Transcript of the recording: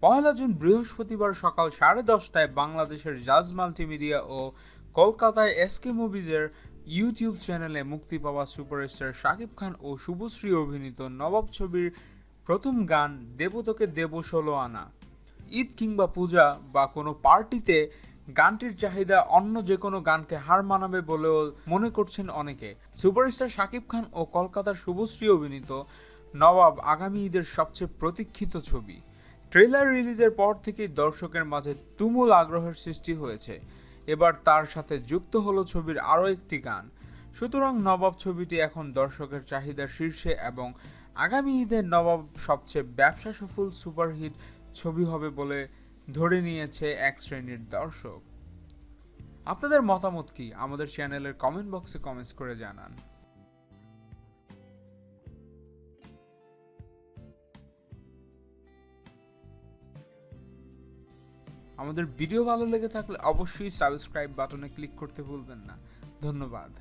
পহেলা June বৃহস্পতিবার সকাল 10:30টায় বাংলাদেশের জাজ মাল্টিমিডিয়া ও কলকাতায় এসকে মুভিজের ইউটিউব চ্যানেলে মুক্তি পাওয়া সুপারস্টার শাকিব খান ও শুভশ্রী অভিনীত নবাব ছবির প্রথম গান দেব তোকে দেব 16 আনা। ঈদ কিংবা পূজা বা কোনো পার্টিতে গানটির চাহিদা অন্য যে কোনো গানকে হার মানাবে বলেও মনে করছেন অনেকে। সুপারস্টার শাকিব খান ও কলকাতার শুভশ্রী অভিনীত নবাব আগামী ঈদের সবচেয়ে প্রতীক্ষিত ছবি। ট্রেলার রিলিজের পর থেকেই দর্শকের মাঝে তুমুল আগ্রহের সৃষ্টি হয়েছে। এবার তার সাথে যুক্ত হলো ছবির আরও একটি গান। সুতরাং নবাব ছবিটি এখন দর্শকের চাহিদার শীর্ষে এবং আগামী ঈদে নবাব সবচেয়ে ব্যবসা সফল সুপারহিট ছবি হবে বলে ধরে নিয়েছে এক শ্রেণীর দর্শক। আপনাদের মতামত কি? আমাদের চ্যানেলের কমেন্ট বক্সে কমেন্টস করে জানান। আমাদের ভিডিও ভালো লেগে থাকলে অবশ্যই সাবস্ক্রাইব বাটনে ক্লিক করতে ভুলবেন না। ধন্যবাদ।